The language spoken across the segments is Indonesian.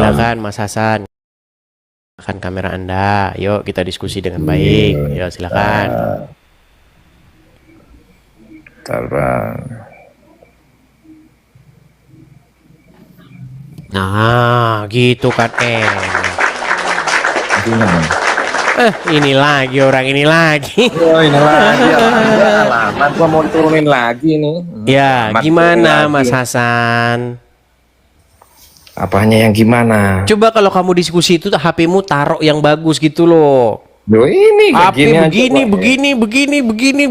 silakan Mas Hasan. Akan kamera Anda. Yuk kita diskusi dengan baik. Yuk silakan. Bang. Nah, gitu kan Gimana? ini lagi orang ini lagi. Oh, ini lagi alamat gua mau turunin lagi nih. Ya, Alamat gimana turunin Mas lagi. Hasan? Apanya yang gimana? Coba kalau kamu diskusi itu HP-mu taruh yang bagus gitu loh. Loh, ini kayak HP gini aja, begini, Bang.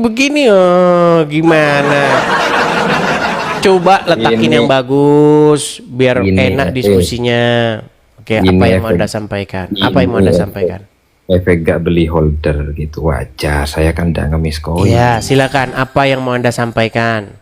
begini. Oh, gimana? Coba letakin Ini- yang bagus biar ini, enak diskusinya. Oke, Ini apa yang mau efek- Anda sampaikan? Apa yang mau Anda sampaikan? Efek gak beli holder gitu wajar. Saya kan udah ngemis koin. Ya, silakan. Apa yang mau Anda sampaikan?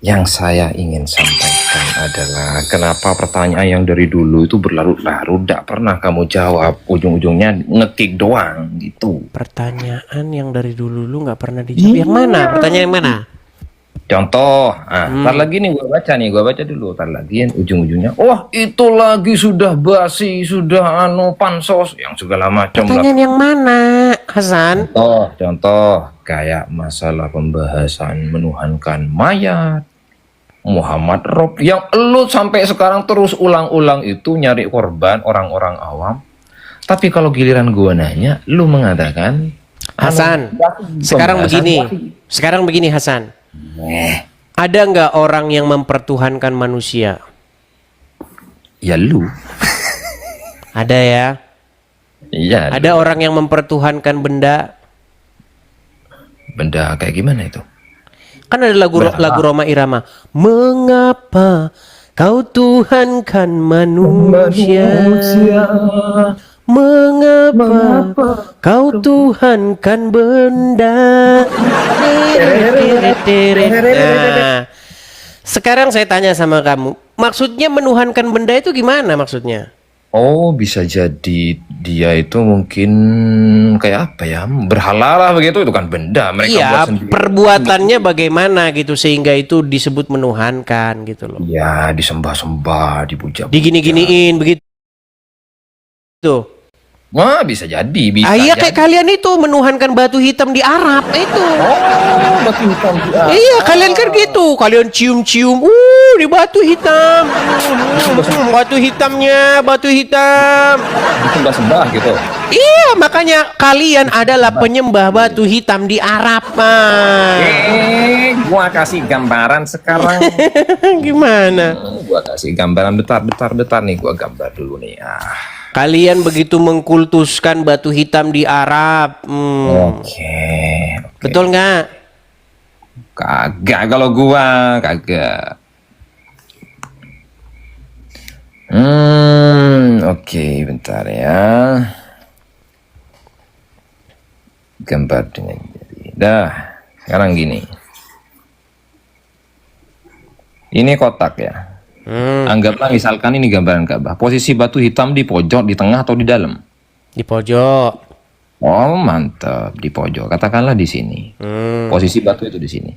Yang saya ingin sampaikan adalah kenapa pertanyaan yang dari dulu itu berlarut-larut tidak pernah kamu jawab, ujung-ujungnya ngetik doang gitu. Pertanyaan yang dari dulu lu nggak pernah dijawab. Yang mana? Pertanyaan yang mana? Contoh, ntar lagi nih gua baca dulu, ntar lagi ujung-ujungnya, wah itu lagi sudah basi, sudah pansos, yang segala macam lah. Pertanyaan yang mana, Hasan? Contoh, kayak masalah pembahasan menuhankan mayat, Muhammad Rob, yang lu sampai sekarang terus ulang-ulang itu nyari korban orang-orang awam. Tapi kalau giliran gua nanya, lu mengatakan, Hasan, sekarang begini Hasan. Ada nggak orang yang mempertuhankan manusia? Ya lu. Ada ya. Iya. Ada orang yang mempertuhankan benda. Benda kayak gimana itu? Kan ada lagu Roma Irama. Mengapa kau tuhankan manusia? Mengapa kau tuhankan benda? Nah, sekarang saya tanya sama kamu, maksudnya menuhankan benda itu gimana maksudnya? Oh, bisa jadi dia itu mungkin kayak apa ya? Berhala lah begitu, itu kan benda mereka Iya, buat sendiri. perbuatannya bagaimana gitu sehingga itu disebut menuhankan gitu loh. Ya, disembah-sembah, dipuja. Digini-giniin begitu. Wah, bisa jadi, bisa. Iya jadi. kayak kalian itu menuhankan batu hitam di Arab itu. Oh, batu hitam. Iya kalian kan gitu. Kalian cium-cium. Di batu hitam. Batu hitamnya, batu hitam. Disembah-sembah gitu. Iya makanya kalian adalah penyembah batu hitam di Arab. Gua kasih gambaran sekarang. Gimana? Gua kasih gambaran bentar nih, gua gambar dulu nih. Kalian begitu mengkultuskan batu hitam di Arab. Oke. Betul nggak? Kagak, kalau gua kagak. Oke, bentar ya. Gambar dengan jari. Dah, sekarang gini. Ini kotak ya. Anggaplah misalkan ini gambaran Ka'bah. Posisi batu hitam di pojok, di tengah atau di dalam? Di pojok. Oh, mantap, di pojok. Katakanlah di sini. Posisi batu itu di sini.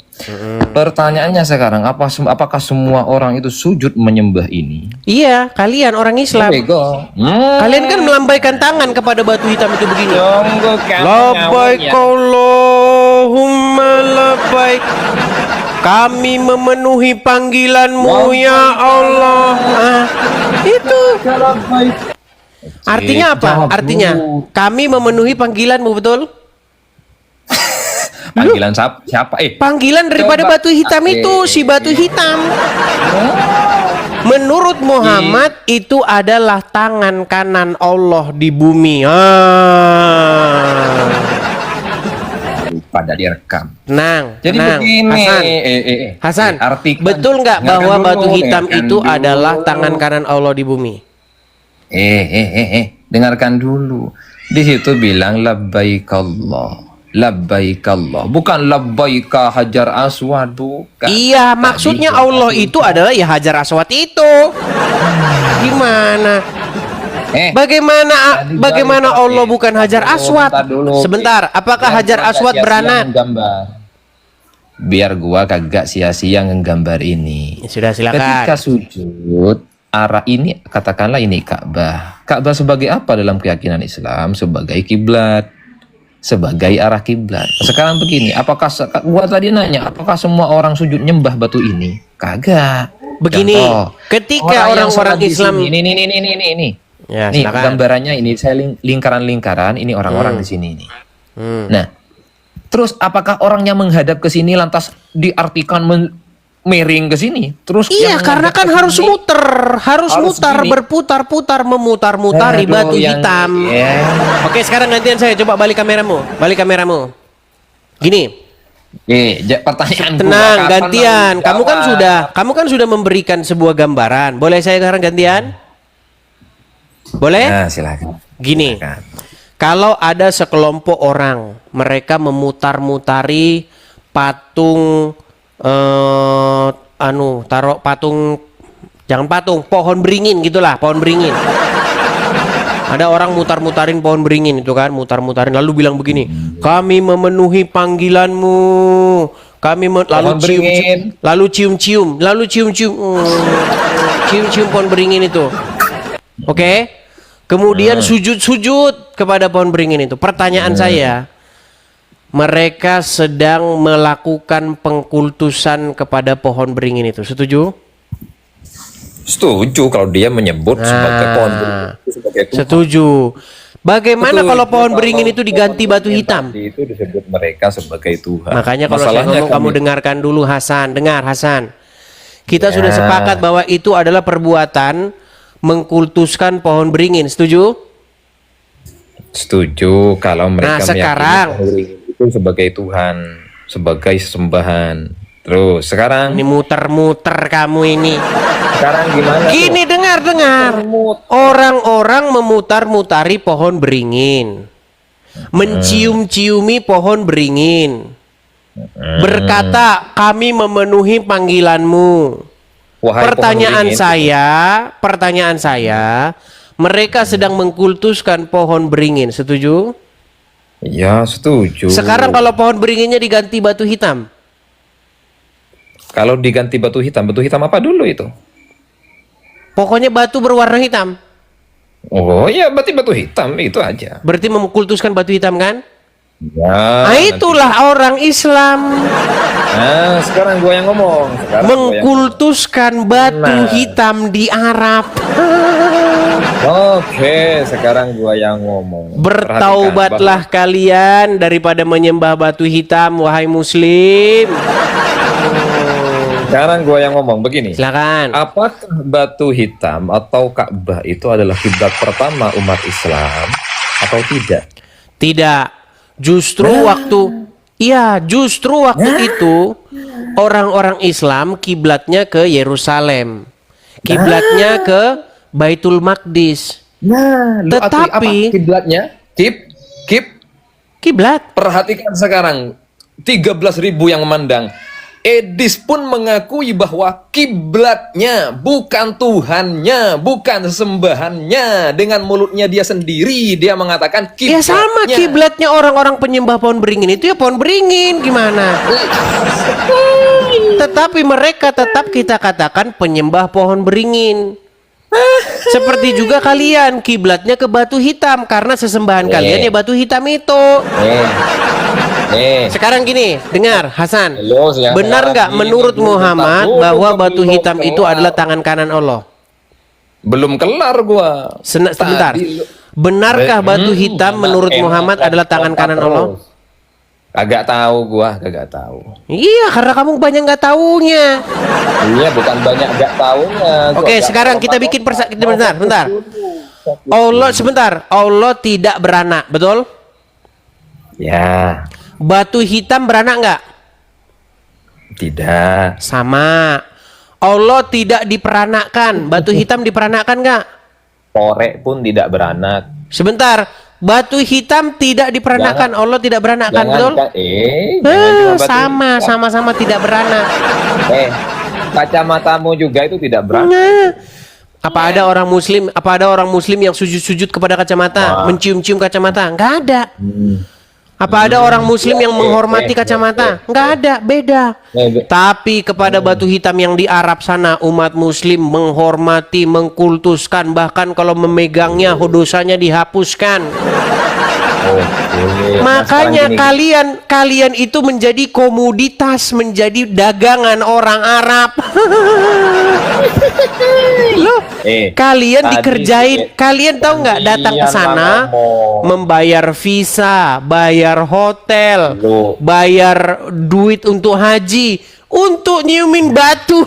Pertanyaannya sekarang, apakah semua orang itu sujud menyembah ini? Iya, kalian orang Islam. Bego. Kalian kan melambaikan tangan kepada batu hitam itu begini. Labbaik Labbaik Allahumma labbaik. Kami memenuhi panggilanmu ya Allah. Itu. Artinya apa? Artinya kami memenuhi panggilanmu, betul? Panggilan siapa? Panggilan daripada batu hitam itu, si batu hitam. Menurut Muhammad itu adalah tangan kanan Allah di bumi. Pada direkam. Tenang, Jadi tenang. begini, Hasan, artikan, betul nggak bahwa dengarkan batu dulu, hitam dengarkan itu dulu. adalah tangan kanan Allah di bumi? Dengarkan dulu. Di situ bilang labbaik Allah, bukan labbaika Hajar Aswad, bukan. Iya, maksudnya Allah itu adalah ya Hajar Aswad itu. Gimana? Bagaimana Allah bukan Hajar Aswad? Sebentar, apakah Hajar Aswad beranak? Biar gua kagak sia-sia ngegambar ini. Sudah silakan. Ketika sujud, arah ini, katakanlah ini Ka'bah. Ka'bah sebagai apa dalam keyakinan Islam? Sebagai kiblat, sebagai arah kiblat. Sekarang begini, gua tadi nanya, apakah semua orang sujud nyembah batu ini? Kagak. Begini, Contoh, ketika yang orang-orang sholat di Islam sini, ini. Ya, Nih silakan. gambarannya ini, saya lingkaran-lingkaran, ini orang-orang di sini nih. Nah, terus apakah orangnya menghadap ke sini lantas diartikan miring ke sini? Terus Iya, yang karena menghadap kan ke harus sini, muter, harus mutar, gini. berputar-putar, memutar-mutari Aduh, batu yang- hitam. ya. Oke, sekarang gantian saya, coba balik kameramu. Gini, Pertanyaan tenang, gantian. Kamu kan sudah memberikan sebuah gambaran. Boleh saya sekarang gantian? Boleh? Nah, silakan. Gini, Silakan. kalau ada sekelompok orang, mereka memutar-mutari patung, taruh patung, jangan patung, pohon beringin gitulah, pohon beringin. Ada orang mutar-mutarin pohon beringin itu kan, mutar-mutarin lalu bilang begini, kami memenuhi panggilanmu, lalu cium-cium, cium-cium pohon beringin itu. Oke? Kemudian sujud-sujud kepada pohon beringin itu. Pertanyaan saya, mereka sedang melakukan pengkultusan kepada pohon beringin itu. Setuju? Setuju kalau dia menyebut sebagai pohon beringin itu sebagai Tuhan. Setuju. Bagaimana Betul, kalau pohon kalau beringin itu diganti batu hitam? Itu disebut mereka sebagai Tuhan. Makanya kalau saya ngomong kamu dengarkan dulu Hasan. Dengar Hasan. Kita sudah sepakat bahwa itu adalah perbuatan mengkultuskan pohon beringin. Setuju? Setuju kalau mereka sekarang meyakini pohon beringin itu sebagai Tuhan, sebagai sesembahan. Terus sekarang ini muter-muter kamu ini. Sekarang gimana? Gini, dengar. Orang-orang memutar-mutari pohon beringin. Mencium-ciumi pohon beringin. Berkata, kami memenuhi panggilanmu. Wahai Pertanyaan saya, mereka sedang mengkultuskan pohon beringin. Setuju? Ya, setuju. Sekarang kalau pohon beringinnya diganti batu hitam. Kalau diganti batu hitam apa dulu itu? Pokoknya batu berwarna hitam. Oh iya, berarti batu hitam itu aja. Berarti mengkultuskan batu hitam kan? Ya. Nah, itulah orang Islam. Nah, sekarang gua yang ngomong. Mengkultuskan batu hitam di Arab. Oke, sekarang gua yang ngomong. Bertaubatlah kalian daripada menyembah batu hitam, wahai muslim. Sekarang gua yang ngomong begini. Silakan. Apakah batu hitam atau Ka'bah itu adalah kiblat pertama umat Islam atau tidak? Tidak. Justru waktu itu orang-orang Islam kiblatnya ke Yerusalem. Kiblatnya ke Baitul Maqdis. Tetapi kiblatnya? kiblat. Perhatikan sekarang 13.000 yang memandang. Edis pun mengakui bahwa kiblatnya bukan Tuhannya, bukan sesembahannya. Dengan mulutnya dia sendiri dia mengatakan kiblatnya. Ya sama kiblatnya orang-orang penyembah pohon beringin itu ya pohon beringin gimana? Tetapi mereka tetap kita katakan penyembah pohon beringin. Seperti juga kalian kiblatnya ke batu hitam karena sesembahan kalian ya batu hitam itu. Sekarang gini, dengar Hasan. Benar nggak menurut Muhammad bahwa batu hitam itu adalah tangan kanan Allah? Belum kelar gua. Sebentar. Benarkah batu hitam menurut Muhammad adalah tangan kanan Allah? Kagak tahu gua, kagak tahu. Iya, karena kamu banyak nggak taunya. Iya, bukan banyak nggak taunya. Oke, sekarang kita bikin bentar. Allah tidak beranak, betul? Ya. Batu hitam beranak nggak? Tidak. Sama. Allah tidak diperanakkan. Batu hitam diperanakkan nggak? Korek pun tidak beranak. Sebentar. Batu hitam tidak diperanakkan. Allah tidak beranakkan, betul? Sama-sama tidak beranak. Kacamatamu juga itu tidak beranak. Nah, apa ada orang muslim yang sujud-sujud kepada kacamata, mencium-cium kacamata? Nggak ada. Apa ada orang muslim yang menghormati kacamata? Nggak ada, beda. Tapi kepada batu hitam yang di Arab sana, umat muslim menghormati, mengkultuskan, bahkan kalau memegangnya dosanya dihapuskan. Makanya kalian itu menjadi komoditas, menjadi dagangan orang Arab. Loh, kalian dikerjain, kalian tahu nggak, datang ke sana membayar visa, bayar hotel, bayar duit untuk haji, untuk nyiumin batu.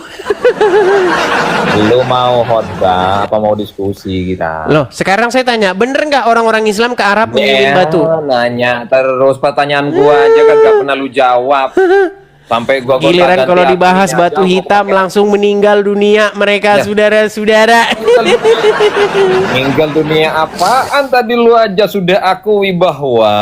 Lu mau khotbah apa mau diskusi kita? Loh, sekarang saya tanya, bener nggak orang-orang Islam ke Arab nyiumin batu? Nanya terus pertanyaan gua aja kan gak pernah lu jawab. Sampai gua giliran kalau dibahas batu hitam langsung meninggal dunia mereka, saudara-saudara. Meninggal dunia apaan? Tadi lu aja sudah akui bahwa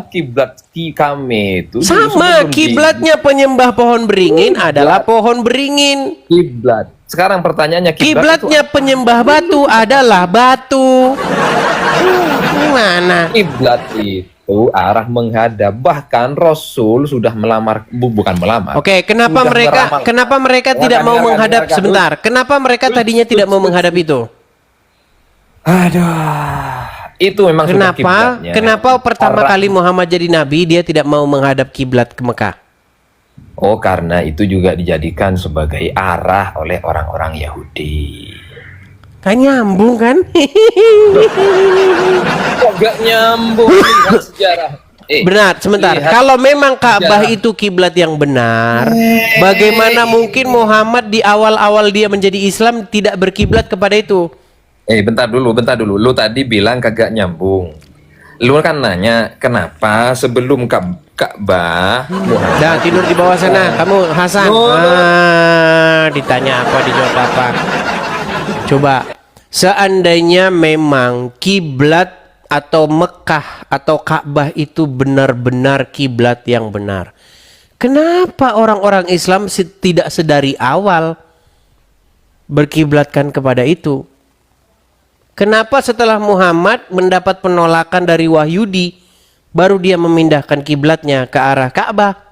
kiblat kami itu sama kiblatnya penyembah pohon beringin adalah pohon beringin. Kiblat. Sekarang pertanyaannya, kiblatnya penyembah batu adalah batu. Gimana? Kiblat itu arah menghadap, bahkan Rasul sudah melamar, bukan melamar. Oke, kenapa mereka tidak mau menghadap sebentar? Kenapa mereka tadinya tidak mau menghadap itu? Aduh, itu memang sudah kiblatnya. Kenapa pertama kali Muhammad jadi nabi dia tidak mau menghadap kiblat ke Mekah? Oh, karena itu juga dijadikan sebagai arah oleh orang-orang Yahudi. Kan nyambung kan? Kok gak nyambung sejarah? Benar, sebentar. Kalau memang Ka'bah itu kiblat yang benar, bagaimana mungkin Muhammad di awal-awal dia menjadi Islam tidak berkiblat kepada itu? Bentar dulu. Lu tadi bilang kagak nyambung. Lu kan nanya kenapa sebelum Ka'bah Dah tidur di bawah sana, kamu Hasan. Ditanya apa, dijawab apa? Coba, seandainya memang kiblat atau Mekah atau Ka'bah itu benar-benar kiblat yang benar, kenapa orang-orang Islam tidak sedari awal berkiblatkan kepada itu? Kenapa setelah Muhammad mendapat penolakan dari Wahyudi, baru dia memindahkan kiblatnya ke arah Ka'bah?